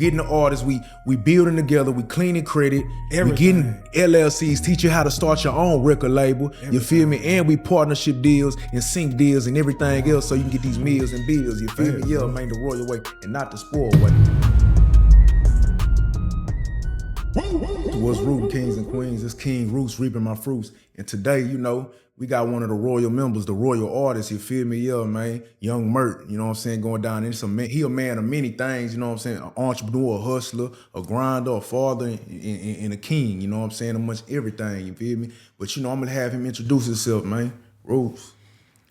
Getting the artists, we building together, we cleaning credit, we getting LLCs, teach you how to start your own record label, you feel me? And we partnership deals and sync deals and everything else so you can get these meals and bills, you feel me? Yeah, man, the royal way and not the spoiled way. What's rooting kings and queens? It's Kingg Roots reaping my fruits. And today, you know, we got one of the royal members, the royal artist, you feel me? Yeah, man, young Mert, you know what I'm saying, going down in some, he a man of many things, you know what I'm saying? An entrepreneur, a hustler, a grinder, a father, and a king, you know what I'm saying? Amongst everything, you feel me? But you know, I'm gonna have him introduce himself, man. Roots.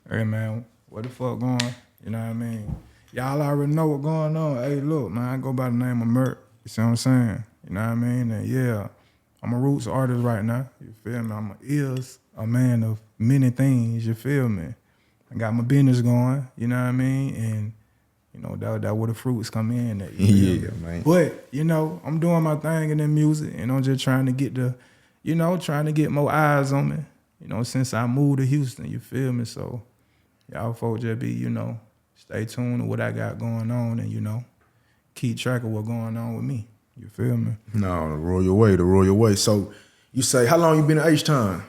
Hey man, what the fuck going? You know what I mean? Y'all already know what's going on. Hey, look, man, I go by the name of Mert. You see what I'm saying? You know what I mean? And yeah, I'm a roots artist right now. You feel me? Is a man of many things. You feel me? I got my business going. You know what I mean? And you know that where the fruits come in. At, yeah, man. But you know, I'm doing my thing in the music, and I'm just trying to get trying to get more eyes on me. You know, since I moved to Houston. You feel me? So y'all folks just be, you know, stay tuned to what I got going on, and you know, keep track of what's going on with me. You feel me? No, the royal way, the royal way. So you say, how long you been at H-Town?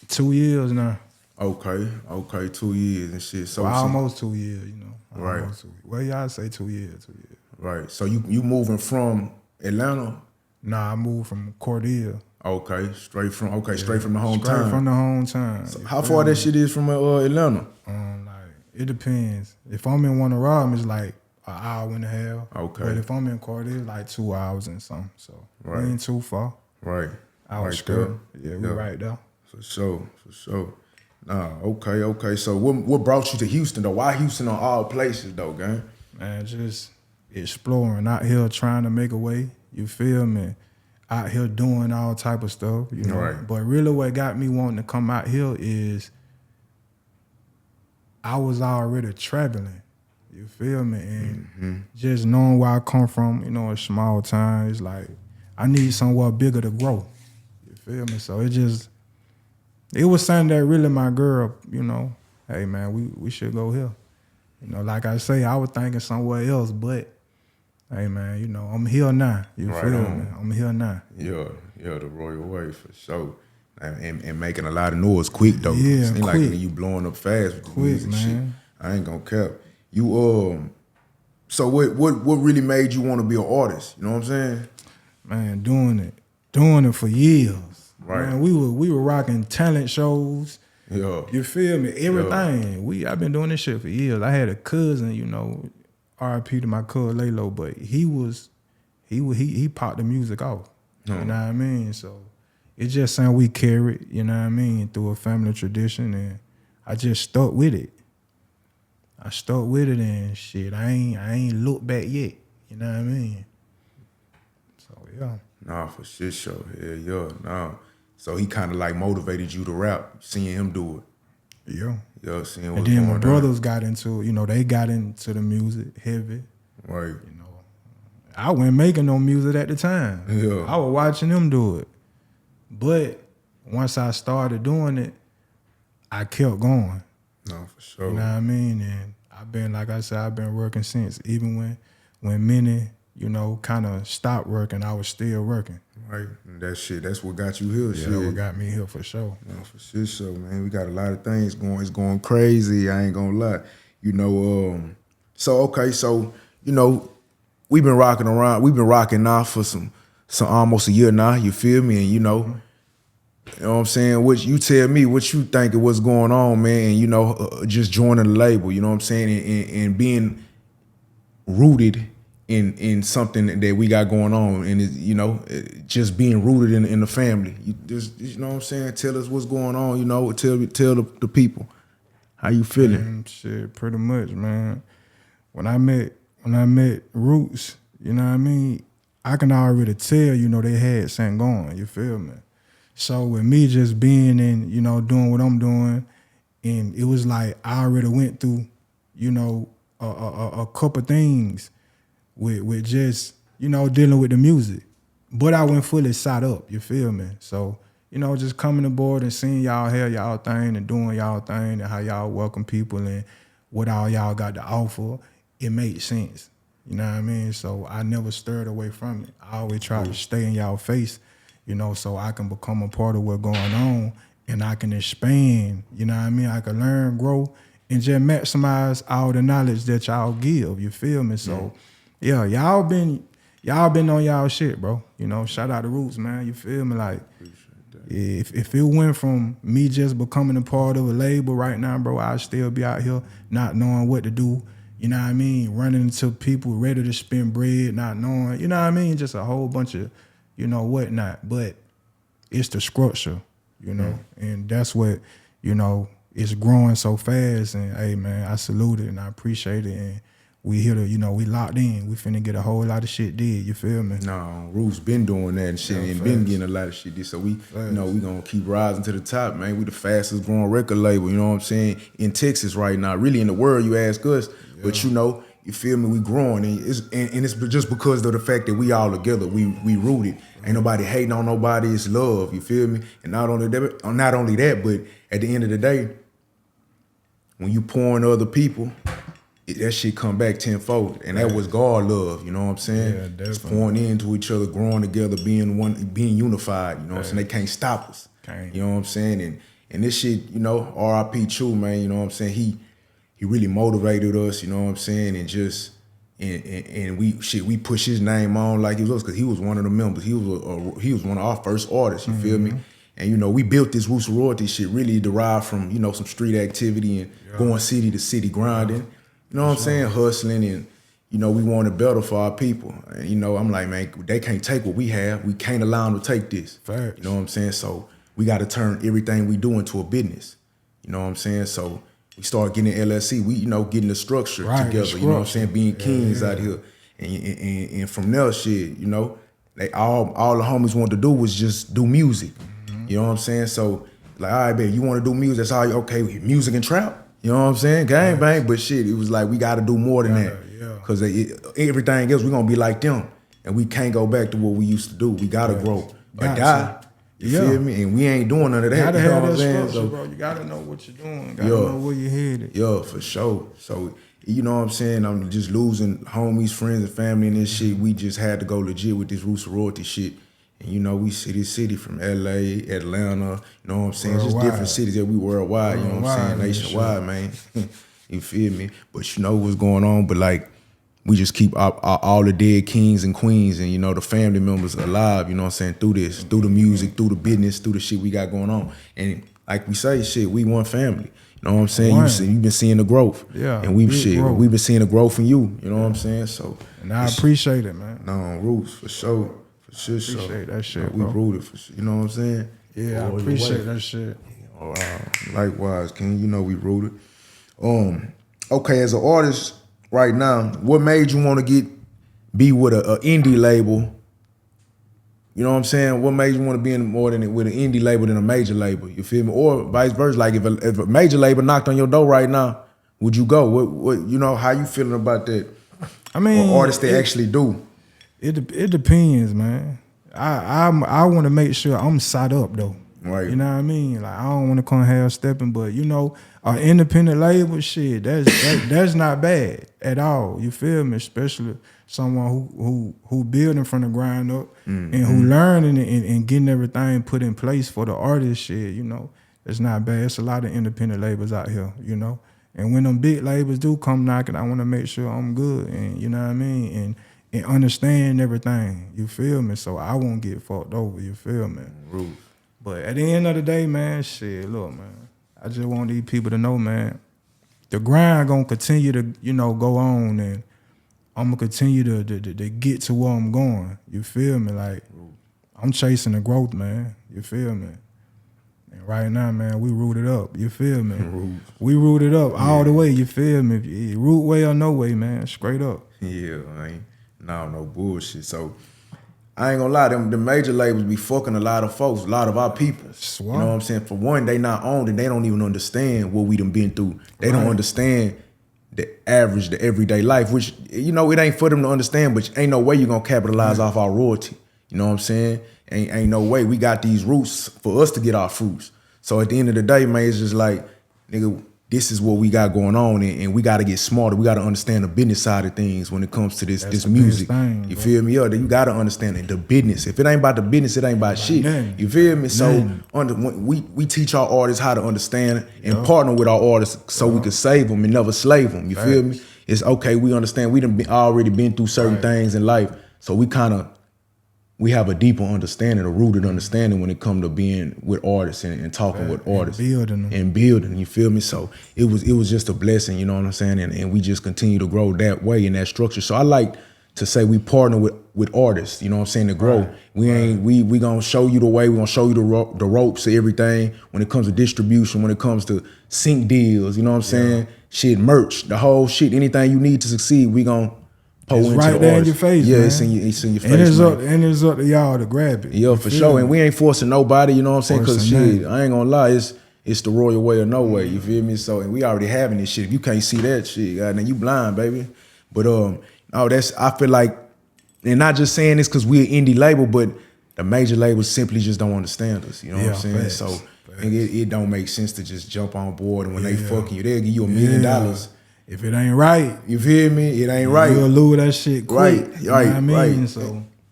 2 years now. Okay, 2 years and shit. So well, almost 2 years, you know. Right. Well, y'all say 2 years, 2 years. Right. So you moving from Atlanta? Nah, I moved from Cordell. Okay, straight from the hometown. Straight from the hometown. So how far that shit is from Atlanta? Like it depends. If I'm in one of them, it's like an hour and a half. Okay. But if I'm in Cordell, it's like 2 hours and something. So we ain't too far. Right. Outskirts. Yeah, we right there. For sure. Nah, okay. So what brought you to Houston though? Why Houston on all places though, gang? Man, just exploring out here, trying to make a way. You feel me? Out here doing all type of stuff, you know. Right. But really what got me wanting to come out here is I was already traveling. You feel me? And just knowing where I come from, you know, a small town, it's like I need somewhere bigger to grow. You feel me? So it was something that really my girl, you know, hey man, we should go here. You know, like I say, I was thinking somewhere else, but hey man, you know, I'm here now. You feel me? I'm here now. Yeah, the royal way for sure. And making a lot of noise quick though. Yeah, Seem quick. like you blowing up fast with the Quick, music man. shit. I ain't gonna cap. You so what really made you want to be an artist? You know what I'm saying? Man, doing it for years. Right. Man, we were rocking talent shows. Yeah. You feel me? Everything. Yeah. I've been doing this shit for years. I had a cousin, you know, R.I.P. to my cousin Lalo, but he popped the music off. You know what I mean? So it's just something we carried, you know what I mean, through a family tradition, and I just stuck with it. I stuck with it and shit. I ain't looked back yet. You know what I mean? So yeah. Nah, for shit show. Yeah. Nah. So he kind of like motivated you to rap, seeing him do it. Yeah. Yeah, seeing And what's then going my on. brothers got into, you know, they got into the music heavy. Right. You know, I wasn't making no music at the time. Yeah. I was watching them do it. But once I started doing it, I kept going. No, for sure. You know what I mean? And I've been, like I said, I've been working since. Even when many, you know, kind of stopped working, I was still working. Right. And that's what got you here. Yeah, that's what got me here for sure. No, for shit show, man. We got a lot of things going. It's going crazy. I ain't gonna lie. You know, so you know, we've been rocking around. We've been rocking now for some almost a year now. You feel me? And you know what I'm saying? What you tell me what you think of what's going on, man. And you know, just joining the label. You know what I'm saying? And being rooted in something that we got going on, and you know, just being rooted in the family. You know what I'm saying? Tell us what's going on. You know, tell the people how you feeling. Shit, pretty much, man. When I met Roots, you know what I mean, I can already tell, you know, they had something going. You feel me? So with me just being in, you know, doing what I'm doing, and it was like I already went through, you know, a couple things with just, you know, dealing with the music. But I went fully side up, you feel me? So, you know, just coming aboard and seeing y'all have y'all thing and doing y'all thing and how y'all welcome people and what all y'all got to offer, it made sense. You know what I mean? So I never stirred away from it. I always try to stay in y'all face, you know, so I can become a part of what's going on and I can expand, you know what I mean? I can learn, grow, and just maximize all the knowledge that y'all give, you feel me? So yeah, y'all been on y'all shit, bro. You know, shout out to Roots, man. You feel me? Like if it went from me just becoming a part of a label right now, bro, I'd still be out here not knowing what to do. You know what I mean? Running into people ready to spend bread, not knowing, you know what I mean? Just a whole bunch of, you know, whatnot. But it's the structure, you know, and that's what, you know, it's growing so fast. And hey, man, I salute it and I appreciate it. And we here to, you know, we locked in. We finna get a whole lot of shit did. You feel me? No, Roots been doing that and shit, and been getting a lot of shit did. So we, you know, we gonna keep rising to the top, man. We the fastest growing record label, you know what I'm saying, in Texas right now. Really in the world, you ask us. But you know, you feel me? We growing, and it's just because of the fact that we all together. We rooted. Ain't nobody hating on nobody. It's love. You feel me? And not only that, but at the end of the day, when you pour into other people, that shit come back tenfold, and that was God love. You know what I'm saying? Yeah, definitely. Just pouring into each other, growing together, being one, being unified. You know what I'm saying? They can't stop us. You know what I'm saying? And this shit, you know, R.I.P. True, man. You know what I'm saying? He really motivated us, you know what I'm saying, and just and we push his name on like it was, because he was one of the members. He was one of our first artists. You feel me? And you know, we built this Roots Royalty shit really derived from, you know, some street activity and going city to city grinding. You know what I'm saying? Hustling, and you know, we wanted better for our people. And you know, I'm like, man, they can't take what we have. We can't allow them to take this. Facts. You know what I'm saying? So we got to turn everything we do into a business. You know what I'm saying? So we start getting LLC. We, you know, getting the structure together. You know what I'm saying? Being kings out here, and from there, shit, you know, they all the homies wanted to do was just do music. You know what I'm saying? So like, all right, baby, you want to do music? That's all. Okay, music and trap. You know what I'm saying? Gang bang, but shit, it was like we got to do more than that, because everything else we gonna be like them, and we can't go back to what we used to do. We gotta grow or die. You feel me? And we ain't doing none of that. You gotta you know have what I'm that saying? structure, So, bro. You gotta know what you're doing. You gotta know where you're headed. Yeah, for sure. So, you know what I'm saying? I'm just losing homies, friends, and family and this shit. We just had to go legit with this Roots Royalty shit. And you know, we city from LA, Atlanta, you know what I'm saying? Just different cities that we worldwide, you know what I'm saying? Nationwide, man. You feel me? But you know what's going on. But like, we just keep all the dead kings and queens and, you know, the family members alive, you know what I'm saying, through this, through the music, through the business, through the shit we got going on. And like we say, shit, we one family. You know what I'm saying? You've been seeing the growth. Yeah. And we've been seeing the growth in you. You know what I'm saying? So, and I appreciate it, man. No, Roots, for sure. For sure. Appreciate that shit, we bro. rooted for sure. You know what I'm saying? Yeah, I appreciate that shit. Likewise, King, you know we rooted. Okay, as an artist right now, what made you want to be with an indie label? You know what I'm saying? What made you want to be in more than with an indie label than a major label? You feel me? Or vice versa. Like if a major label knocked on your door right now, would you go? What you know? How you feeling about that? I mean, or artists they actually do. It depends, man. I want to make sure I'm side up though. Right. You know what I mean? Like I don't want to come half stepping, but you know, an independent label, shit, that's not bad at all. You feel me? Especially someone who building from the ground up and who learning and getting everything put in place for the artist, shit. You know, it's not bad. It's a lot of independent labels out here. You know, and when them big labels do come knocking, I want to make sure I'm good, and you know what I mean, and understand everything. You feel me? So I won't get fucked over. You feel me? Rude. But at the end of the day, man, shit, look, man, I just want these people to know, man, the grind gonna continue to, you know, go on, and I'm gonna continue to get to where I'm going. You feel me? Like, I'm chasing the growth, man. You feel me? And right now, man, we rooted up. You feel me? We rooted up all the way. You feel me? Root way or no way, man. Straight up. Yeah, I ain't no bullshit. So I ain't gonna lie, the major labels be fucking a lot of folks, a lot of our people. You know what I'm saying? For one, they not owned and they don't even understand what we done been through. They don't understand the average, the everyday life, which, you know, it ain't for them to understand, but ain't no way you gonna capitalize off our royalty. You know what I'm saying? Ain't no way. We got these roots for us to get our fruits. So at the end of the day, man, it's just like, nigga, this is what we got going on, and we got to get smarter. We got to understand the business side of things when it comes to this music. Thing, you feel me? Yeah, you got to understand it, the business. If it ain't about the business, it ain't about shit. Nothing. You feel me? So we teach our artists how to understand and partner with our artists so we can save them and never slave them. You feel me? It's okay. We understand. We done already been through certain things in life, so we have a deeper understanding, a rooted understanding when it comes to being with artists and talking with artists and building. You feel me? So it was just a blessing, you know what I'm saying? And we just continue to grow that way in that structure. So I like to say we partner with artists, you know what I'm saying, to grow. We gonna show you the way, we gonna show you the ropes of everything when it comes to distribution, when it comes to sync deals, you know what I'm saying? Shit, merch, the whole shit, anything you need to succeed, we gonna it's right there in your face, man. It's in your face, and it's up to y'all to grab it. Yeah, for sure. And we ain't forcing nobody, you know what I'm saying? Because shit, I ain't gonna lie, it's the royal way or no way, you feel me? So, and we already having this shit. If you can't see that shit, then you blind, baby. But I feel like, and not just saying this because we're an indie label, but the major labels simply just don't understand us, you know what I'm saying? Facts, so it don't make sense to just jump on board, and when they fucking you, they'll give you $1 million. If it ain't right, you feel me? It ain't right. You'll lose that shit quick. Right, you know what I mean? right. So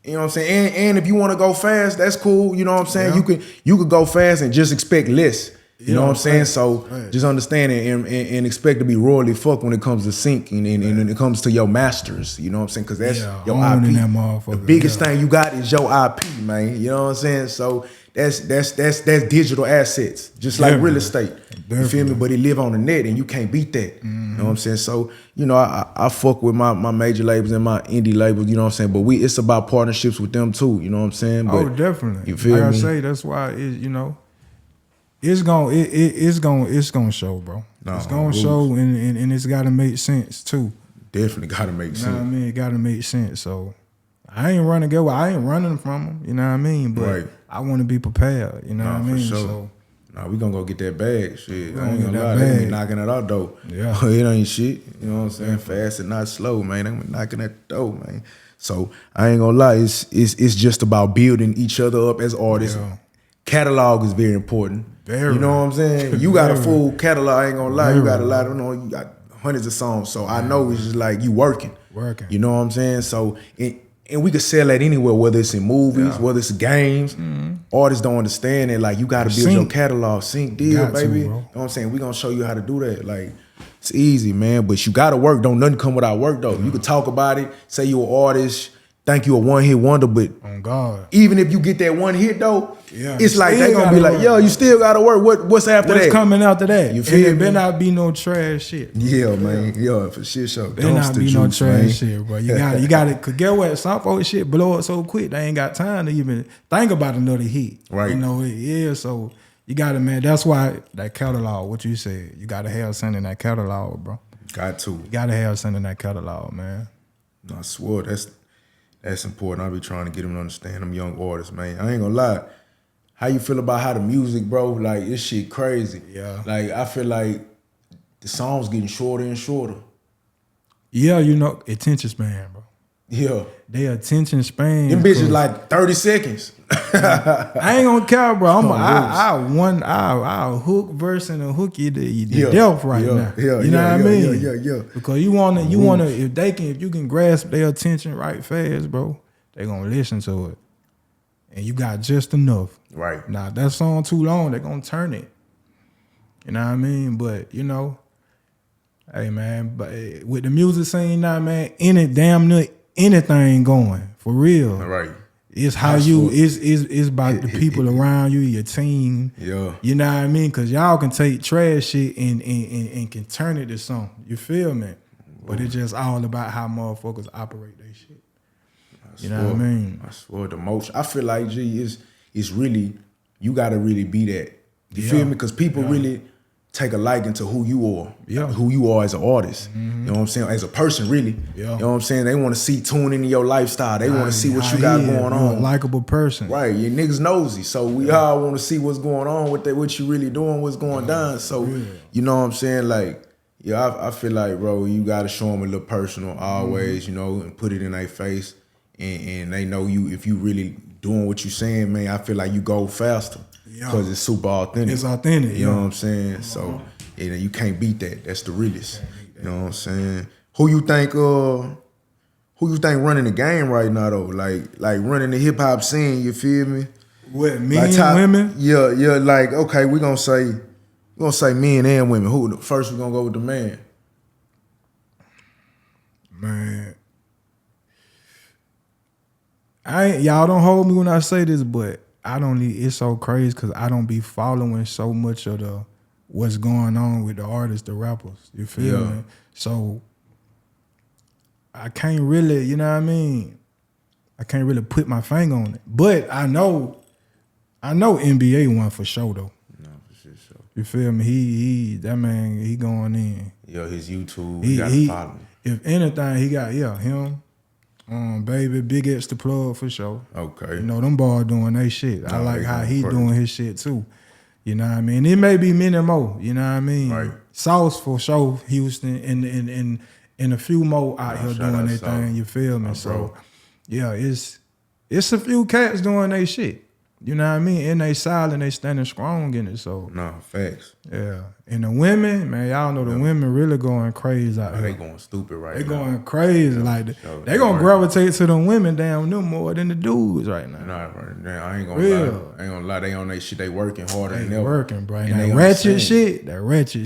you know what I'm saying? And if you want to go fast, that's cool. You know what I'm saying? You could go fast and just expect less. You know what I'm saying? So just understand it and expect to be royally fucked when it comes to sync and when it comes to your masters. You know what I'm saying? Because that's your IP. The biggest thing you got is your IP, man. You know what I'm saying? So that's digital assets, just like real estate. You feel me? But it live on the net and you can't beat that. You know what I'm saying? So, you know, I fuck with my major labels and my indie labels, you know what I'm saying? But it's about partnerships with them too, you know what I'm saying? But definitely. You feel me? Like I say, that's why it's gonna show, bro. It's gonna show and it's gotta make sense too. Definitely gotta make sense. You know what I mean? It gotta make sense. So I ain't running from them, you know what I mean? But I wanna be prepared, you know what I mean? For sure. So we gonna go get that bag. Shit. I ain't get gonna that lie, they bag. be knocking at our door. Yeah. It ain't shit. You know what I'm saying? Fast and not slow, man. They be knocking at the door, man. So I ain't gonna lie, it's just about building each other up as artists. Yeah. Catalog is very important. Very. You know what I'm saying? You got a full catalog, I ain't gonna lie. You got a lot of, you got hundreds of songs. So I know it's just like you working. You know what I'm saying? So and we could sell that anywhere, whether it's in movies, whether it's games. Artists don't understand it. Like, you got to build your catalog. Sync deal, baby. You know what I'm saying? We going to show you how to do that. Like, it's easy, man. But you got to work. Don't nothing come without work, though. You can talk about it, say you're an artist, think you a one-hit wonder, but even if you get that one hit, though, it's like they going to be like, yo, you still got to work. What's after that? What's coming after that? You feel me? There better not be no trash shit. Yeah, man. Yeah, for shit, sure. There not be no trash shit, bro. You got it. Cause get what? Some folks shit blow up so quick they ain't got time to even think about another hit. Right. You know, so you got to, man. That's why that catalog, what you said, you got to have something in that catalog, bro. Got to. You got to have something in that catalog, man. I swear, that's important. I be trying to get them to understand them young artists, man. I ain't gonna lie. How you feel about how the music, bro? Like, this shit crazy. Yeah. Like, I feel like the songs getting shorter and shorter. Yeah, you know, attention span, bro. Yeah. They attention span. Them bitches like 30 seconds. I ain't gonna care, bro. I'll hook verse and hook you to death right now. You know what I mean? Yeah. Because you wanna, if you can grasp their attention right fast, bro, they gonna listen to it. And you got just enough. Right. Now, if that song too long, they're gonna turn it. You know what I mean? But, you know, hey, man, but with the music scene now, man, damn near anything going, for real. Right. It's how it's about the people around you, your team. Yeah. You know what I mean? Because y'all can take trash shit and can turn it to something. You feel me? But it's just all about how motherfuckers operate their shit. You know what I mean? I swear, the motion. I feel like, it's really, you got to really be that. You feel me? Because people really take a liking to who you are. Yeah. Who you are as an artist. You know what I'm saying? As a person, really. Yeah. You know what I'm saying? They want to tune into your lifestyle. They want to see what you got going on. A likable person. Right. Your niggas nosy. So we all want to see what's going on with that, what you really doing, what's going down. So, you know what I'm saying? Like, I feel like, bro, you got to show them a little personal always, you know, and put it in their face. And they know you, if you really doing what you saying, man, I feel like you go faster. Because it's super authentic. It's authentic. You know what I'm saying? So, And you can't beat that. That's the realest. You know what I'm saying? Who you think running the game right now though? Like running the hip hop scene, you feel me? What, men and women? Yeah, like, okay, we're gonna say men and women. Who first we gonna go with the man? Man. Y'all don't hold me when I say this, but it's so crazy because I don't be following so much of what's going on with the artists, the rappers. You feel me? So I can't really, you know what I mean? I can't really put my finger on it. But I know NBA won for sure though. No, for sure. You feel me? That man, he going in. Yeah, his YouTube, you gotta follow him. If anything, he got, him. Baby, Big X the plug for sure. Okay. You know, them boys doing they shit. I like how he doing his shit too. You know what I mean? It may be many more, you know what I mean? Right. Sauce for sure, Houston, and a few more out here doing their thing, you feel me? So, yeah, it's a few cats doing their shit. You know what I mean? And they silent, they standing strong in it. So no, facts. Yeah. And the women, man, y'all know the women really going crazy out here. They going stupid right now. They going crazy. Like they gonna gravitate to the women down them more than the dudes right now. Nah, right now. I ain't gonna lie. I ain't gonna lie, they on their shit, they working harder than ever. They working, bro. And that ratchet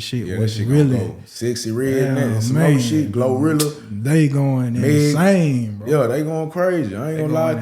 shit was really Sexy Red, some more shit, Glorilla. They going insane, bro. Yeah, they going crazy. I ain't gonna lie,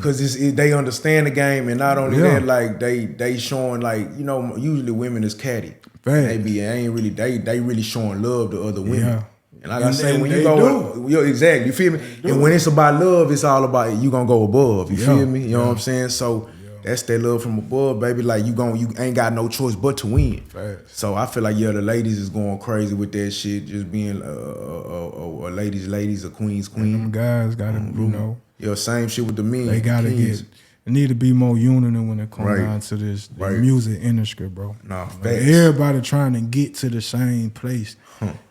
cause they understand the game, and not only that, like they showing, like, you know, usually women is catty. They really showing love to other women. Yeah. And like I say, when you go, exactly, you feel me? And when it's about love, it's all about you gonna go above. You feel me? You know what I'm saying? So that's that love from above, baby. Like you ain't got no choice but to win. So I feel like the ladies is going crazy with that shit, just being a ladies, a queen's queen. And them guys gotta, you know. Yeah, same shit with the men. They gotta get. It need to be more unity when it comes down to this music industry, bro. Nah, like everybody trying to get to the same place.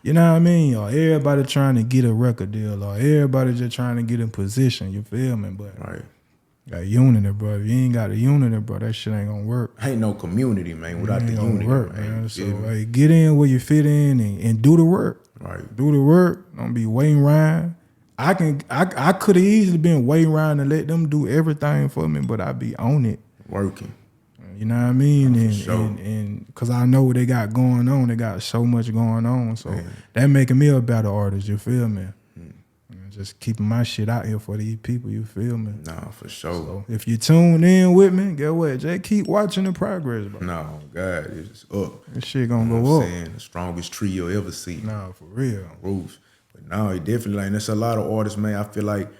You know what I mean? Or everybody trying to get a record deal, or everybody just trying to get in position. You feel me? But got unity, bro. If you ain't got a unity, bro, that shit ain't gonna work. Ain't no community, man, without the unity, man. So like, get in where you fit in and do the work. Right. Do the work. Don't be waiting around. I could have easily been waiting around and let them do everything for me, but I be on it. Working. You know what I mean? And because I know what they got going on. They got so much going on. So that making me a better artist, you feel me? Just keeping my shit out here for these people, you feel me? Nah, for sure. So if you tune in with me, get what? Just keep watching the progress, bro. No, God, it's up. This shit gonna go up. The strongest tree you'll ever see. Nah, for real. Roots. But no, it definitely, like, there's a lot of artists, man. I feel like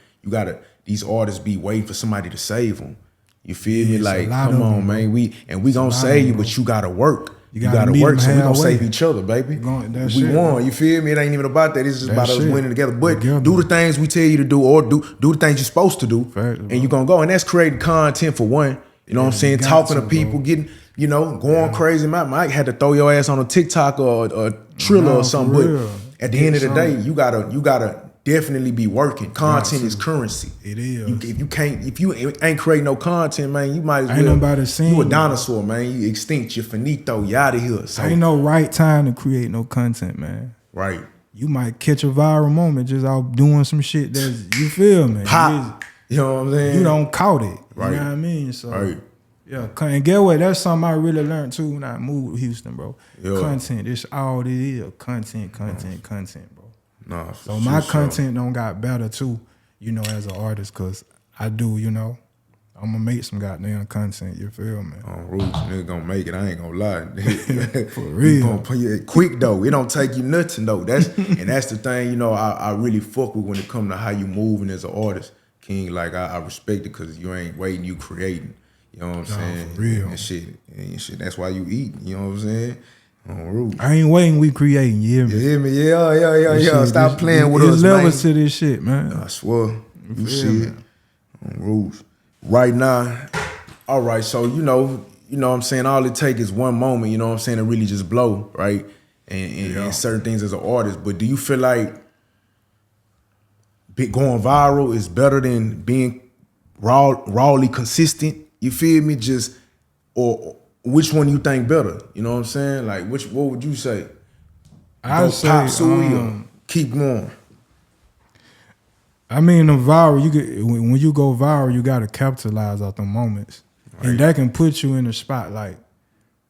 these artists be waiting for somebody to save them. You feel me? Like, come on, man. We gonna save you, but you gotta work. You gotta work, so we gonna save each other, baby. We won. You feel me? It ain't even about that. It's just about us winning together. But do the things we tell you to do, or do the things you're supposed to do, and you gonna go. And that's creating content for one. You know what I'm saying? Talking to people, getting, you know, going crazy. Mike had to throw your ass on a TikTok or a Triller or something. But at the end of the day, you gotta definitely be working. Content is currency. It is. If you ain't creating no content, man, you might as well. Ain't nobody seen you a dinosaur, man. You extinct. You're finito. You out of here. So ain't no right time to create no content, man. Right. You might catch a viral moment just out doing some shit that's, you feel me? Pop. You know what I'm saying? You don't caught it. Right. You know what I mean? So yeah, and get what? That's something I really learned too when I moved to Houston, bro. Yeah. Content. It's all it is. Content, bro. Nah, so my content don't got better too, you know, as an artist, cause I do, you know, I'm gonna make some goddamn content. You feel me? On Roots, nigga gonna make it. I ain't gonna lie. For real. Gonna put it quick though. It don't take you nothing though. That's the thing. You know, I really fuck with when it come to how you moving as an artist, King. Like I respect it because you ain't waiting, you creating. You know what I'm saying? For real. And shit. That's why you eat. You know what I'm saying? I ain't waiting, we creating, you hear me? You hear me? Yeah. Stop playing with us, man. There's levels to this shit, man. I swear. You see it on Roots. Right now, all right, so you know what I'm saying, all it takes is one moment, you know what I'm saying, to really just blow, right? And certain things as an artist. But do you feel like going viral is better than being rawly consistent? You feel me? Just or which one you think better? You know what I'm saying? Like, what would you say? I say pop suey or keep going. I mean, the viral, when you go viral, you got to capitalize off the moments, and that can put you in the spotlight.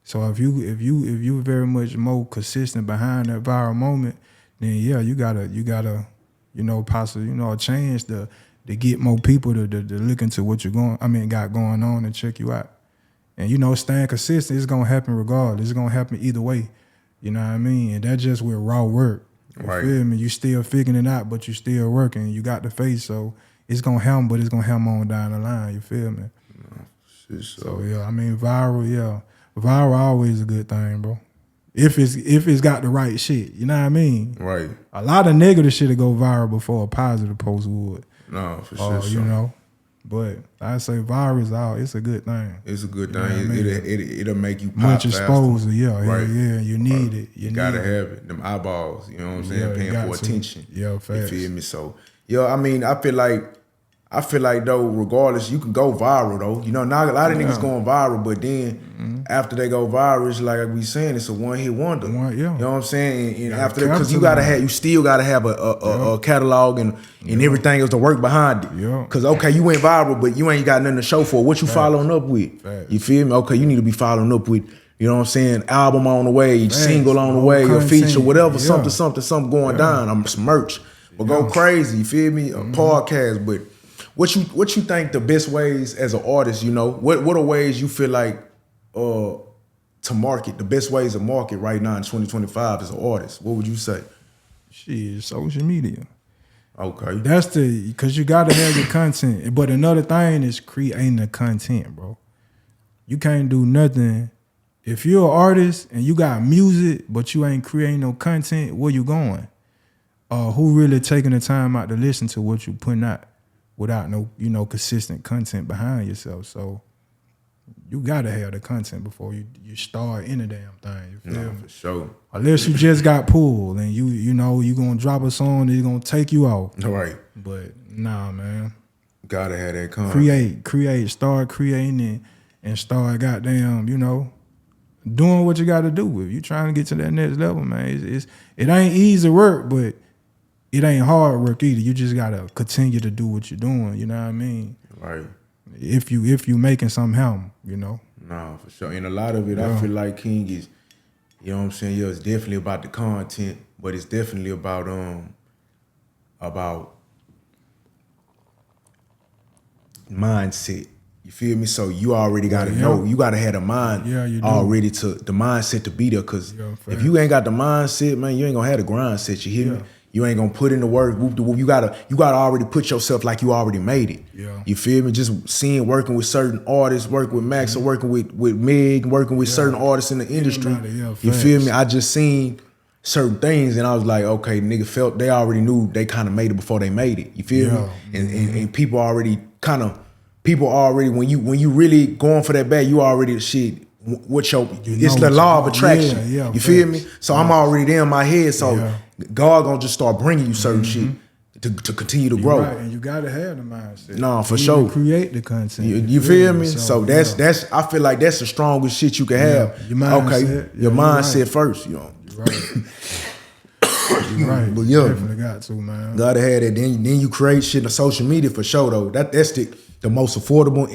So if you very much more consistent behind that viral moment, then yeah, you gotta possibly a chance to get more people to look into what got going on and check you out. And staying consistent is gonna happen regardless. It's gonna happen either way. You know what I mean? And that's just with raw work. You feel me? You still figuring it out, but you still working. You got the face, so it's gonna happen, but it's gonna happen on down the line. You feel me? So yeah, I mean viral, yeah. Viral always a good thing, bro. If it's got the right shit, you know what I mean? Right. A lot of negative shit to go viral before a positive post would. No, for sure. But I say viral it's a good thing. It's a good thing. It'll make you pop much faster. exposure, yeah. You need it. You gotta have it. Them eyeballs, you know what I'm saying? Paying for attention. Yeah, facts. You feel me? So, I mean, I feel like though, regardless, you can go viral though. Now a lot of niggas going viral, but then after they go viral, it's like we saying, it's a one-hit wonder. You know what I'm saying? And after that, because you still gotta have a catalog and everything else to work behind it. Yeah. Cause okay, you went viral, but you ain't got nothing to show for it. What you following up with? Facts. You feel me? Okay, you need to be following up with, you know what I'm saying, album on the way, single on the way, or feature, whatever, something going down. I'm some merch. But go crazy, you feel me? A podcast, but what you think the best ways as an artist, what are ways you feel like to market, the best ways to market right now in 2025 as an artist? What would you say? Shit, social media. Okay. That's because you gotta have your content. But another thing is creating the content, bro. You can't do nothing. If you're an artist and you got music, but you ain't creating no content, where you going? Who really taking the time out to listen to what you putting out without no consistent content behind yourself? So you gotta have the content before you start any damn thing. You feel me? For sure. Unless you just got pulled and you gonna drop a song that's gonna take you off. Right. But nah, man. Gotta have that content. Start creating and start goddamn, doing what you gotta do. If you trying to get to that next level, man, it ain't easy work, but it ain't hard work either. You just gotta continue to do what you're doing. You know what I mean? Right. If you making something happen, Nah, for sure. And a lot of it, I feel like Kingg is, you know what I'm saying? Yeah, it's definitely about the content, but it's definitely about mindset. You feel me? So you already gotta know. You gotta have the mind already the mindset to be there. Cause if you ain't got the mindset, man, you ain't gonna have the grind set. You hear me? You ain't gonna put in the work. You gotta already put yourself like you already made it. Yeah. You feel me? Just working with certain artists, working with Max, or working with Meg, working with certain artists in the industry. You feel me? I just seen certain things and I was like, okay, nigga felt they already knew they kind of made it before they made it. You feel me? And people already when you really going for that bag, you already shit. It's the law of attraction. You feel me? So I'm already there in my head. So God gonna just start bringing you certain shit to continue to grow. Right, and you gotta have the mindset. No, for sure. Create the content. You feel me? So that's I feel like that's the strongest shit you can have. Your mindset. Your mindset first. You're right. But definitely got to, man. Gotta have that. Then you create shit on social media for sure though. That's the most affordable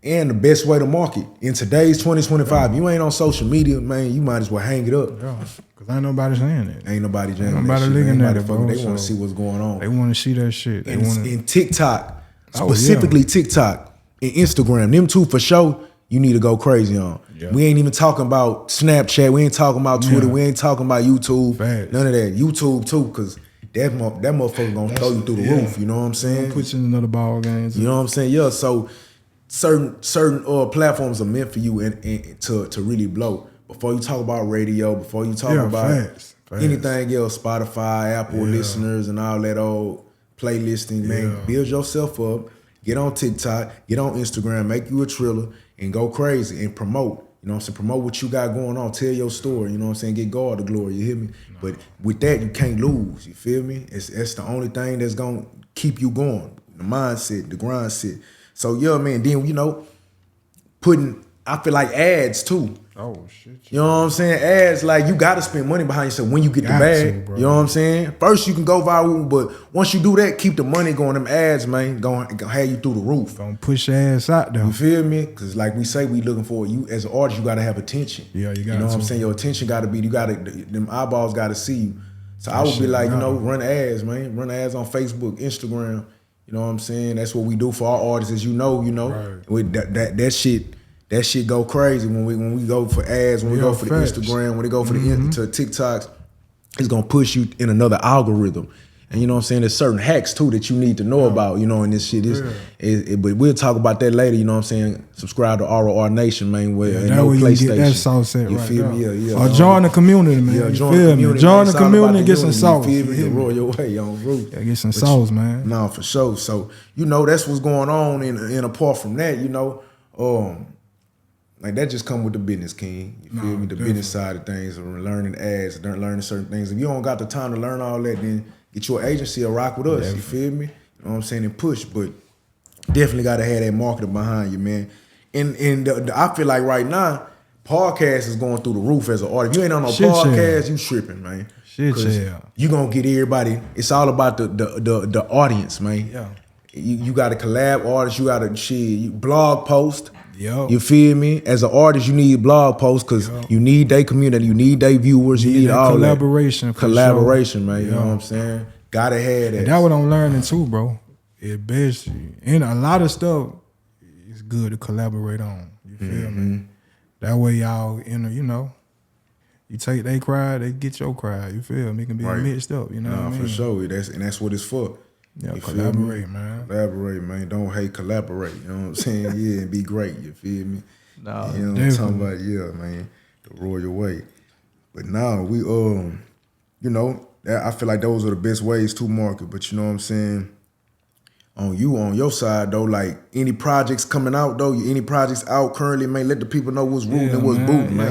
and the best way to market. In today's 2025, you ain't on social media, man, you might as well hang it up. Yeah, because ain't nobody saying it. Ain't nobody jamming nobody looking at it, bro. They want to see what's going on. They want to see that shit. In TikTok, specifically TikTok and Instagram, them two for sure, you need to go crazy on. Yeah. We ain't even talking about Snapchat. We ain't talking about Twitter. We ain't talking about YouTube. Facts. None of that. YouTube too, because that motherfucker gonna throw you through the roof. You know what I'm saying? Put you in another ball game. You know what I'm saying? Yeah. So certain platforms are meant for you and to really blow. Before you talk about radio, before you talk about anything else, Spotify, Apple listeners, and all that old playlisting, man, build yourself up. Get on TikTok, get on Instagram, make you a Triller, and go crazy and promote. You know what I'm saying? Promote what you got going on. Tell your story. You know what I'm saying? Get God the glory. You hear me? No. But with that, you can't lose. You feel me? That's the only thing that's gonna keep you going. The mindset, the grind set. So yeah, man. Then putting I feel like ads too. Oh shit. You know what I'm saying? Ads, like you gotta spend money behind yourself when you get the bag. You know what I'm saying? First you can go viral, but once you do that, keep the money going. Them ads, man, gonna have you through the roof. Gonna push your ass out there. You feel me? Cause like we say, we looking for you as an artist. You gotta have attention. Yeah, you got. You know what I'm saying? Your attention gotta be. You gotta. Them eyeballs gotta see you. So I would be like, you know, run ads, man. Run ads on Facebook, Instagram. You know what I'm saying? That's what we do for our artists, as you know. Right. With that shit go crazy when we go for ads, when we go for the Instagram, when they go for the to TikToks, it's gonna push you in another algorithm. And you know what I'm saying? There's certain hacks too that you need to know about, you know, and this shit is but we'll talk about that later, you know what I'm saying? Subscribe to ROR Nation, man, where no PlayStation. That sauce at, you right feel me? Yeah. Or join the community, man. Yeah, you feel me? Join the community and get some sauce. You feel me? Roll your way on Roots. Yeah, get some sauce, man. No, for sure. So, you know, that's what's going on and apart from that, you know, like that just come with the business, King. You feel me? The business side of things, learning ads, learning certain things. If you don't got the time to learn all that, then get your agency or rock with us. You feel me? You know what I'm saying? And push, but definitely got to have that marketing behind you, man. And I feel like right now, podcast is going through the roof as an artist. If you ain't on no podcast, you tripping, man. You gonna get everybody. It's all about the audience, man. Yeah. You got to collab artists. You got to blog post. Yo. You feel me? As an artist, you need blog posts because you need their community, you need their viewers, you need all collaboration. That. Collaboration, man. You know what I'm saying? Gotta have that. And that's what I'm learning too, bro. It best and a lot of stuff is good to collaborate on. You feel me? That way y'all you know, you take their crowd, they get your crowd. You feel me? It can be mixed up. You know what I mean? For sure. That's what it's for. Yeah, collaborate, man. Collaborate, man. Don't hate, collaborate. You know what I'm saying? Yeah, and be great. You feel me? Nah, you know what I'm talking about? Yeah, man. The royal way. But now we you know, I feel like those are the best ways to market. But you know what I'm saying? On your side though, like any projects coming out though, any projects out currently, man, let the people know what's rooting and what's booting, man.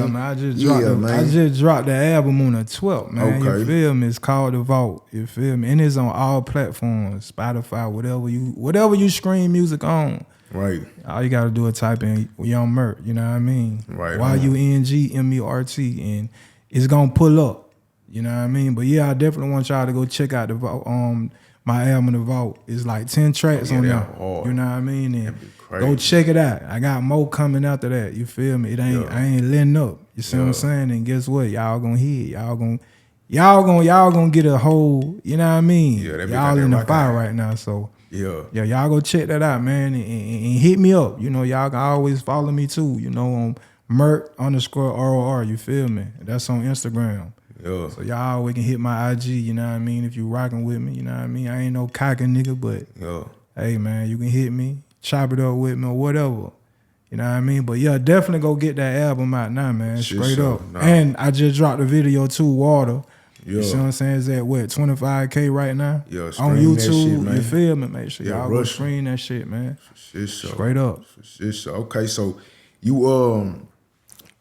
Yeah, man. I just dropped the album on the 12th, man. Okay. You feel me? It's called The Vault. You feel me? And it's on all platforms, Spotify, whatever you stream music on. Right. All you gotta do is type in Young Mert, you know what I mean? Right. YUNGMERT, and it's gonna pull up. You know what I mean? But yeah, I definitely want y'all to go check out the Vault. My album, The Vault, is like 10 tracks on there. You know what I mean? And go check it out. I got more coming after that. You feel me? I ain't letting up. You see what I'm saying? And guess what? Y'all gonna hear it. Y'all gonna get a whole, you know what I mean? Yeah, y'all in the fire right now. So y'all go check that out, man, and hit me up. You know, y'all can always follow me too, you know, on Mert_ROR, you feel me? That's on Instagram. Yeah. So y'all always can hit my IG, you know what I mean, if you rocking with me, you know what I mean? I ain't no cocking nigga, but hey man, you can hit me, chop it up with me or whatever. You know what I mean? But yeah, definitely go get that album out now, man. Straight up. Nah. And I just dropped the video too, Water. You see what I'm saying? It's at what, 25K right now? Yeah, on YouTube, shit, man. You feel me? Make sure y'all go stream that shit, man. Straight up. Okay, so you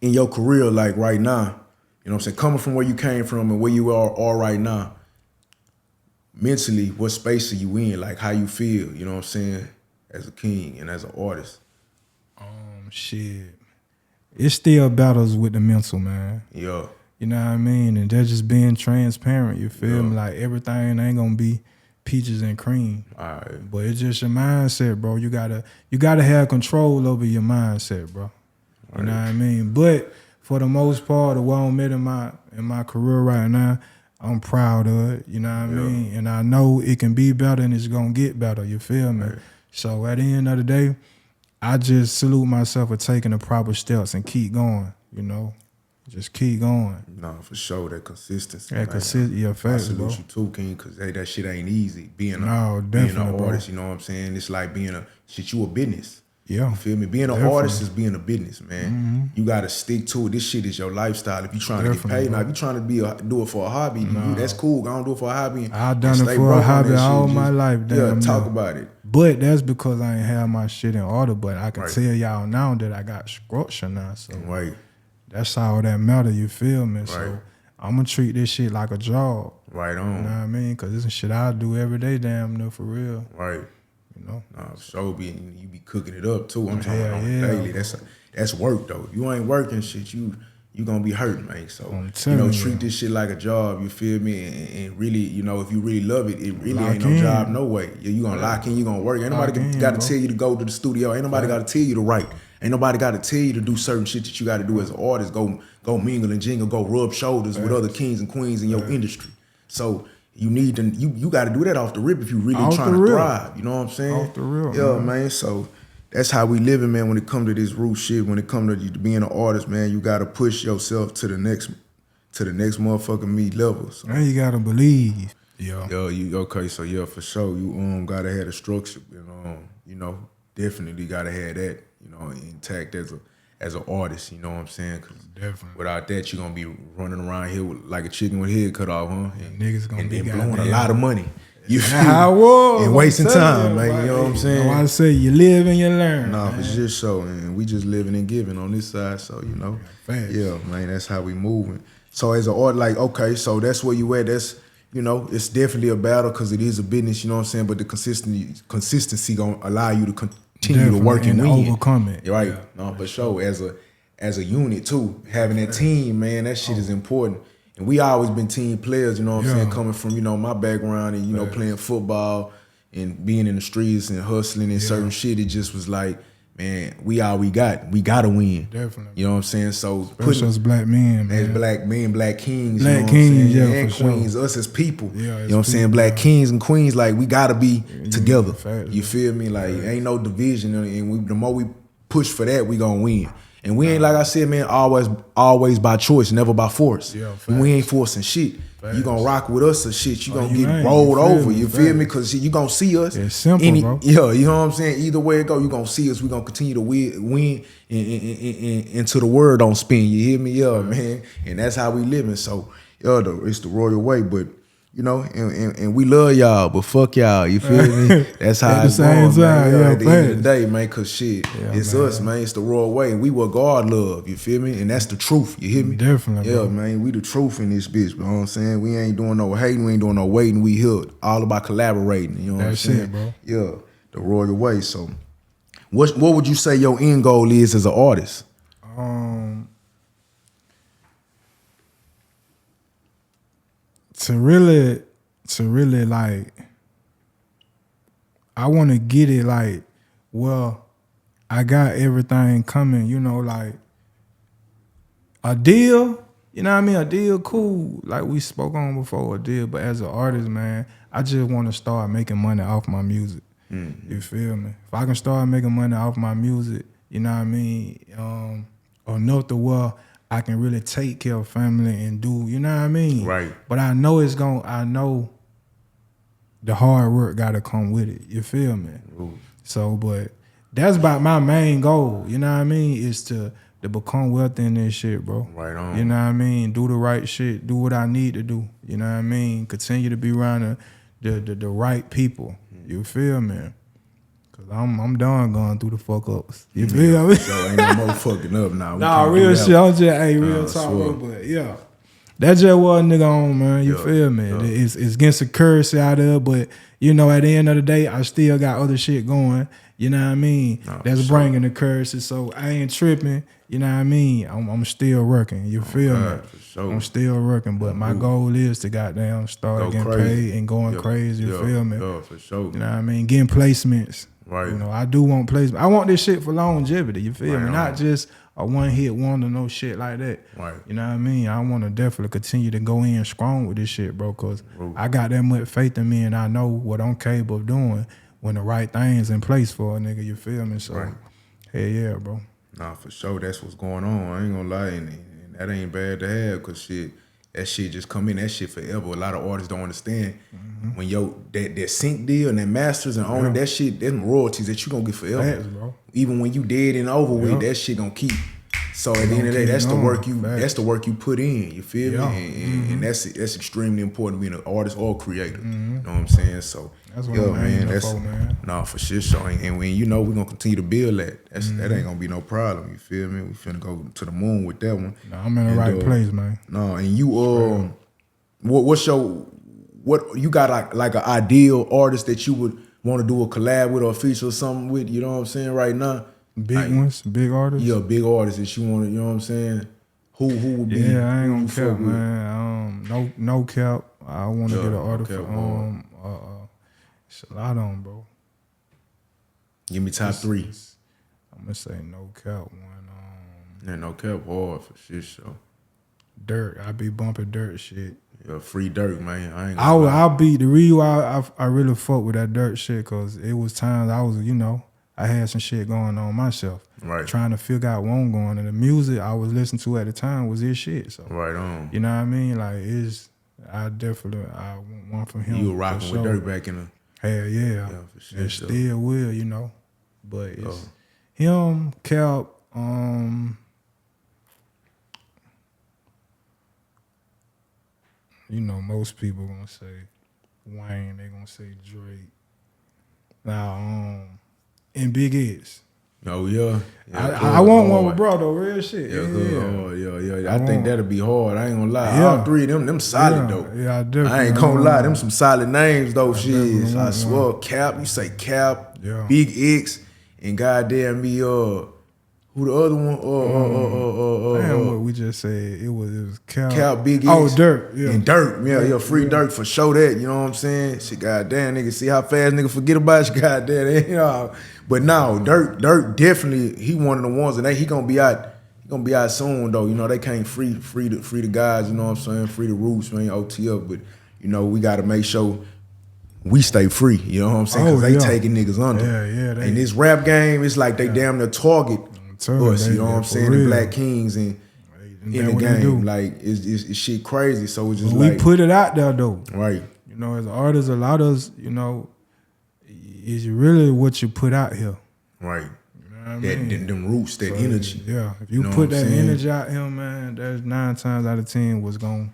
in your career, like right now, you know what I'm saying, coming from where you came from and where you are right now, mentally, what space are you in? Like how you feel, you know what I'm saying, as a king and as an artist? Shit. It still battles with the mental, man. Yeah. You know what I mean? And they're just being transparent, you feel me? Like everything ain't gonna be peaches and cream. All right. But it's just your mindset, bro. You gotta have control over your mindset, bro. You know what I mean? But for the most part, the way I'm at in my career right now, I'm proud of it. You know what I mean? And I know it can be better and it's gonna get better. You feel me? Right. So at the end of the day, I just salute myself for taking the proper steps and keep going. You know, just keep going. No, for sure, that consistency. That consistency, yeah, facts, I salute bro. you too, King, because hey, that shit ain't easy. Being an artist, you know what I'm saying? It's like being you a business. Yeah. You feel me? Being an artist is being a business, man. You got to stick to it. This shit is your lifestyle. If you trying to get paid, now if you trying to do it for a hobby, that's cool. I don't do it for a hobby. I done it for a hobby all my life. Yeah, talk about it. But that's because I ain't have my shit in order. But I can tell y'all now that I got structure now. So that's all that matter. You feel me? So I'm gonna treat this shit like a job. Right on. You know what I mean? Cause this is shit I do every day, damn near, for real. Right. you know. Nah, so you be cooking it up too. I'm talking Yeah, about on yeah, the daily. bro. That's work though. You ain't working shit, you gonna be hurt, man. So I'm you know, telling you. treat this shit like a job. You feel me? And really, you know, if you really love it, it really Lock ain't no in. job no way. You gonna lock in. You gonna work. Ain't nobody got to tell you to go to the studio. Ain't nobody got to tell you to write. Ain't nobody got to tell you to do certain shit that you got to do as an artist. Go mingle and jingle. Go rub shoulders with other kings and queens in your industry. So you need to you got to do that off the rip if you really Off trying the to rip. thrive. You know what I'm saying? Off the rip, yeah, man. So that's how we living, man. When it come to this root shit, when it come to being an artist, man, you got to push yourself to the next motherfucking me level. So. Now you gotta believe. Yeah. Yo, you okay? So yeah, for sure, you gotta have a structure. You know, definitely gotta have that. You know, intact as an artist. You know what I'm saying? Cause Definitely. without that, you gonna be running around here like a chicken with head cut off, huh? And niggas gonna be blowing a lot of money. You feel how I was. and wasting time, man. You know what I'm saying? I say you live and you learn. Nah, man. for just so, and we just living and giving on this side. So you know, yeah, man, that's how we moving. So as an art, like, okay, so that's where you at. That's, you know, it's definitely a battle because it is a business. You know what I'm saying? But the consistency gonna allow you to continue to work and win. Overcome it. Right? Yeah, no, for sure. As a unit too, having that team, man, that shit is important. And we always been team players, you know what I'm saying? Coming from, you know, my background and, you know, playing football and being in the streets and hustling and certain shit, it just was like, man, we all we got. We gotta win. Definitely. You know what I'm saying? So especially as black men, man. As black men, black kings, black you know kings, what I'm saying? yeah, And for queens, sure. us as people. Yeah, you know what I'm saying? people, Black kings and queens, like we gotta be together. Facts, you feel me? Like ain't no division, and the more we push for that, we gonna win. And we ain't, like I said, man, always by choice, never by force. Yeah, and we ain't forcing shit. You gonna rock with us or shit, you gonna you get ain't. rolled You feel over. me? You feel me? Because you gonna see us. It's simple, bro. Yeah, you know what I'm saying? Either way it go, you gonna see us. We gonna continue to win until the word don't spin. You hear me? Yeah, man. And that's how we living. So, yeah, though, it's the royal way. But, you know, and we love y'all, but fuck y'all. You feel me? That's how it's going, man. Yeah, at the end of the day, man, because shit, it's us, man. It's the royal way. We what God love, you feel me? And that's the truth, you hear me? Definitely, yeah, bro. Man, we the truth in this bitch, you know what I'm saying? We ain't doing no hating, we ain't doing no waiting, we here. All about collaborating, you know what I'm saying? That's it, bro. Yeah, the royal way. So, what would you say your end goal is as an artist? To really like, I want to get it like, well, I got everything coming, you know, like a deal, you know what I mean? A deal, cool. Like we spoke on before, a deal. But as an artist, man, I just want to start making money off my music. You feel me? If I can start making money off my music, you know what I mean? Enough to where I can really take care of family and do, you know what I mean? Right. But I know I know the hard work gotta come with it. You feel me? Ooh. So, but that's about my main goal, you know what I mean? Is to become wealthy in this shit, bro. Right on. You know what I mean? Do the right shit, do what I need to do. You know what I mean? Continue to be around the right people. You feel me? Cause I'm done going through the fuck ups. You feel me? So ain't no more fucking up now. Nah, real shit. I'm just real talk, bro. But yeah, that's just what a nigga on, man. You feel me? It's against the curse out there, but you know, at the end of the day, I still got other shit going. You know what I mean? That's bringing the curses. So I ain't tripping. You know what I mean? I'm still working. You feel me? For sure. I'm still working, but my goal is to goddamn start getting paid and going crazy. You feel me? Yeah, for sure. You know what I mean? Getting placements. Right. You know, I do want placement. I want this shit for longevity. You feel me? On. Not just a one hit wonder, no shit like that. Right. You know what I mean? I want to definitely continue to go in strong with this shit, bro, because I got that much faith in me and I know what I'm capable of doing when the right thing's in place for a nigga. You feel me? So, hell yeah, bro. Nah, for sure. That's what's going on. I ain't gonna lie. And that ain't bad to have because shit, that shit just come in. That shit forever. A lot of artists don't understand when that sync deal and that masters and owning that shit, them royalties that you gonna get forever. Facts, bro. Even when you dead and over with, that shit gonna keep. So at the end of the day, that's the work you put in. You feel me? And that's extremely important being an artist or creator. You know what I'm saying? So that's what I'm aiming for, man. Nah, for sure. So, and when you know we're gonna continue to build that. That ain't gonna be no problem. You feel me? We finna go to the moon with that one. Nah, I'm in the right place, man. No, and you what you got like an ideal artist that you would want to do a collab with or a feature or something with, you know what I'm saying, right now? Big ones, big artists? Yeah, big artists that you want to, you know what I'm saying? Who would be? Yeah, I ain't who you gonna fuck cap, with? man. No cap. I want to Yeah, get an no artist cap, for, it's a lot on, bro. Give me top 3. I'm gonna say no cap one. Yeah, no cap hard for shit show. Dirt. I be bumping Dirt shit. Yeah, free Dirt, man. I ain't gonna lie. I'll be the reason why I really fuck with that Dirt shit, cause it was times I was, I had some shit going on myself. Right. Trying to figure out what I'm going, and the music I was listening to at the time was his shit. So Right on. you know what I mean? Like I want one from him. You were rocking for with sure. Dirt back in the Hell yeah. for sure. It still will, But it's him, Cap, most people gonna say Wayne, they gonna say Drake. Now, and Big X. Oh yeah. I want one with bro though, real shit. Yeah. I think that'll be hard. I ain't gonna lie. Yeah. All 3 of them solid though. Yeah, I definitely. I ain't gonna lie. Them some solid names though. Shit. I want swear. one. Cap. You say Cap. Yeah. Big X. And goddamn me. Who the other one? Damn, what we just said. It was Cap. Cap, Big X. Oh, Dirt. Yeah. And Dirt. Yeah, free Dirt for sure that. You know what I'm saying? Shit, goddamn, nigga. See how fast nigga forget about you, goddamn. But now, Dirt definitely, he one of the ones, and he gonna be out. He gonna be out soon though. They can't free the guys. You know what I'm saying? Free the Roots, man. OTF, but we gotta make sure we stay free. You know what I'm saying? Because they taking niggas under. Yeah. And this rap game, it's like they damn near target us. You know what I'm saying? The Black Kings and in the game, like it's shit crazy. So it's just we put it out there though. Right. As artists, a lot of us, is really what you put out here. Right. I mean? Them roots, that energy. Yeah. If you put that energy out here, man, there's 9 times out of 10 was gonna,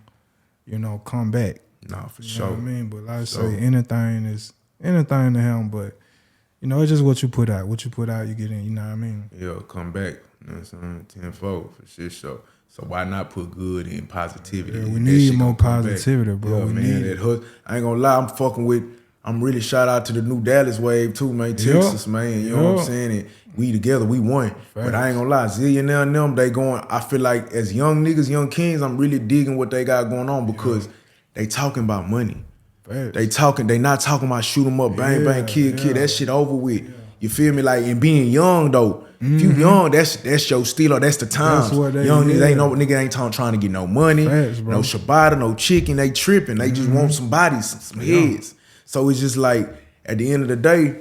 come back. Nah, for You sure. know what I mean? But like I say, anything to him, but it's just what you put out. What you put out, you get in, you know what I mean? Yeah, come back. You know what I'm saying? Tenfold for shit show. So why not put good in positivity? Yeah, we need more positivity, bro. Yeah, man. I ain't gonna lie, I'm really shout out to the new Dallas wave too, man. Texas, man. You know what I'm saying? And we together, we won. But I ain't gonna lie, Zillionaire and them, they going, I feel like as young niggas, young kings, I'm really digging what they got going on because they talking about money. They not talking about shoot 'em up, bang, bang, kill. That shit over with. Yeah. You feel me? Like, and being young though, if you young, that's your steal or that's the time. Young niggas ain't trying to get no money, no ciabatta, no chicken. They tripping. They just want some bodies, some heads. So it's just like at the end of the day, you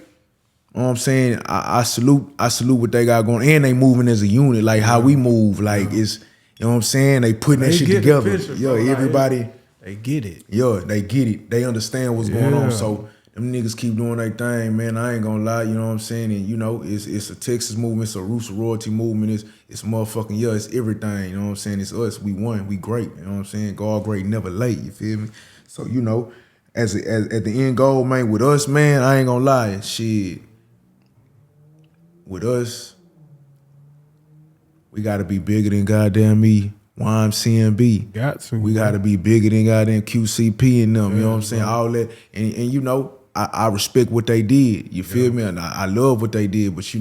know what I'm saying? I salute what they got going, and they moving as a unit, like how we move. Like it's, you know what I'm saying? They putting that shit together. Everybody. They get it. Yeah, they get it. They understand what's going on. So them niggas keep doing their thing, man. I ain't gonna lie, you know what I'm saying? And it's a Texas movement, it's a Roots royalty movement, it's motherfucking, it's everything, you know what I'm saying? It's us, we won, we great, you know what I'm saying? God great, never late, you feel me? So, as at the end goal, man, with us, man, I ain't gonna lie, shit. With us, we gotta be bigger than goddamn me. YMCMB. Got to. We got to be bigger than goddamn QCP and them. You know what I'm saying? All that. And I respect what they did. You feel me? And I love what they did. But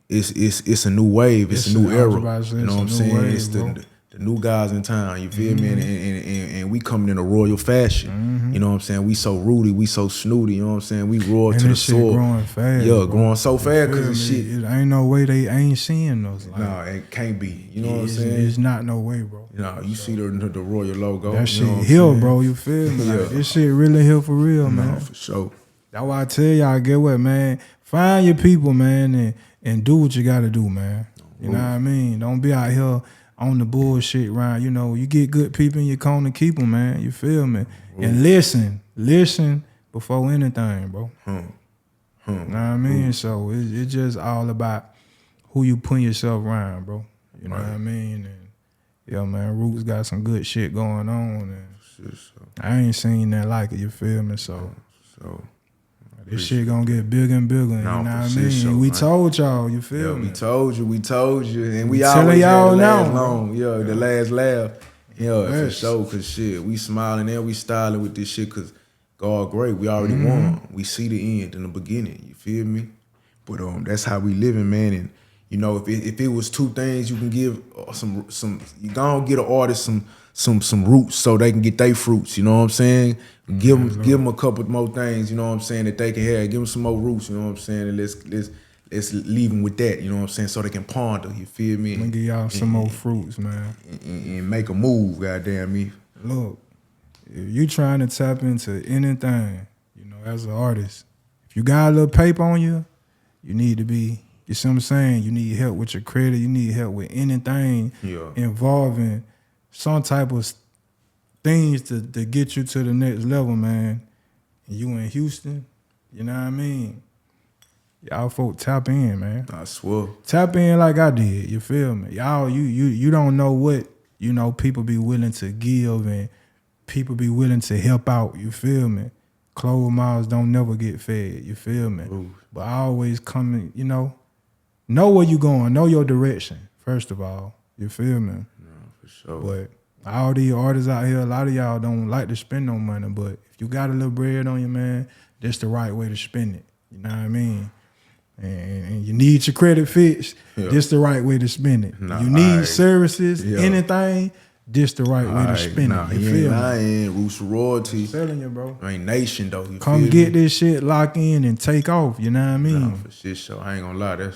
it's a new wave. It's a new era. You know what I'm saying? It's the new guys in town. You feel me? And we coming in a royal fashion. You know what I'm saying? We so rooty. We so snooty. You know what I'm saying? We royal to the soil. Growing fast. Yeah, growing so fast because of shit. It ain't no way they ain't seeing those. Like, no, it can't be. You know what I'm saying? It's not no way, bro. You see the royal logo. That shit here, bro. You feel me? Like, this shit really here for real, man. For sure. That's why I tell y'all, get what, man. Find your people, man, and do what you got to do, man. You know what I mean? Don't be out here on the bullshit round. You get good people in your corner, keep them, man. You feel me? And listen before anything, bro. You know what I mean? So it's just all about who you put yourself around, bro. You know what I mean? And yeah, man, Roots got some good shit going on, and I ain't seen that like it. You feel me? So this shit gonna get bigger and bigger. You know what I mean? We told y'all. You feel me? We told you, and we telling always y'all had the last now. long. Yeah, the last laugh. Yeah, for sure. Cause shit, we smiling and we styling with this shit. Cause God great, we already won. We see the end in the beginning. You feel me? But that's how we living, man. And you know, if it was two things, you can give some. You gonna get an artist some roots so they can get their fruits. You know what I'm saying? Give them a couple more things. You know what I'm saying, that they can have. Give them some more roots. You know what I'm saying? And let's leave them with that. You know what I'm saying? So they can ponder. You feel me? Let me give y'all some more fruits, man. And make a move. Goddamn me. Look, if you trying to tap into anything, you know, as an artist, if you got a little paper on you, you need to be. You see what I'm saying? You need help with your credit. You need help with anything involving some type of things to get you to the next level, man. And you in Houston, you know what I mean? Y'all folk tap in, man. I swear. Tap in like I did, you feel me? Y'all, you don't know what, you know, people be willing to give and people be willing to help out, you feel me? Closed mouths don't never get fed, you feel me? Ooh. But I always come in, you know where you going, know your direction, first of all, you feel me? No, for sure. But all these artists out here, a lot of y'all don't like to spend no money, but if you got a little bread on you, man, that's the right way to spend it, you know what I mean? And you need your credit fixed, this the right way to spend it. You need services, anything, this the right way to spend it. You feel me? I ain't Roots royalty. I'm telling you, bro. I ain't nation though. Come get this shit locked in and take off. You know what I mean? No, for shit show. I ain't gonna lie.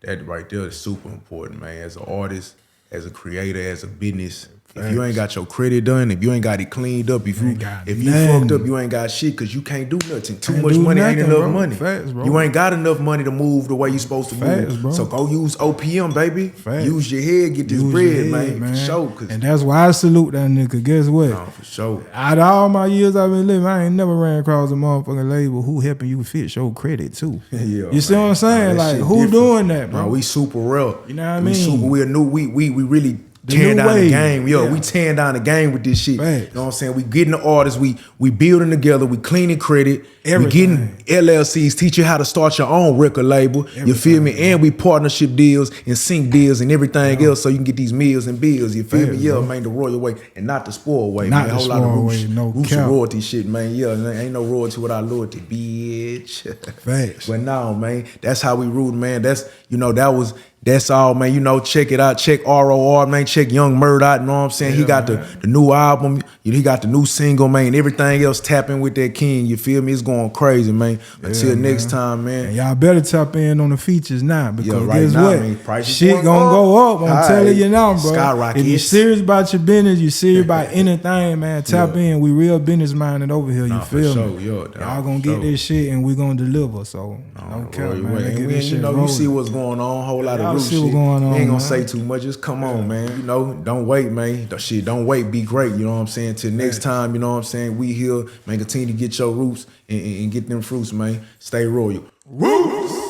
That right there is super important, man. As an artist, as a creator, as a business. If you ain't got your credit done, if you ain't got it cleaned up, if you fucked up, you ain't got shit because you can't do nothing. Too much money ain't enough money. Facts, bro. You ain't got enough money to move the way you supposed to move. Bro. So go use OPM, baby. Use your head, get this bread, man. For sure. And that's why I salute that nigga. Guess what? No, for sure. Out of all my years I've been living, I ain't never ran across a motherfucking label who helping you fix your credit too. You see what I'm saying? Like, who doing that, bro? No, we super real. You know what I mean? We really tearing down the game. We tearing down the game with this shit. Facts. You know what I'm saying? We getting the artists, we building together, we cleaning credit, everything. We getting LLCs, teach you how to start your own record label. Everything, you feel me? Bro. And we partnership deals and sync deals and everything else so you can get these meals and bills. You feel me? Yeah, man, the royal way and not the spoil way. Not man. the spoil way, no Roots royalty shit, man. Yeah, ain't no royalty without loyalty, bitch. Facts. But no, man, that's how we rule, man. That's all, man. You know, check it out. Check ROR, man. Check Young Mert out. You know what I'm saying? He got the new album. He got the new single, man. Everything else tapping with that King. You feel me? It's going crazy, man. Until next time, man. And y'all better tap in on the features now because right guess now, what? Man, shit gonna go up. I'm telling you now, bro. Skyrocket. If you're serious about your business, you're serious about anything, man. Tap in. We real business minded over here. You feel me? Y'all gonna get this shit and we gonna deliver. So no cap, man. Let's get this shit rolling. You see what's going on. Whole lot of Roots shit. What's going on. We ain't gonna say too much. Just come on, man. You know, don't wait, man. Don't wait. Be great. You know what I'm saying? Till next time, you know what I'm saying? We here, man. Continue to get your roots and get them fruits, man. Stay royal. Roots!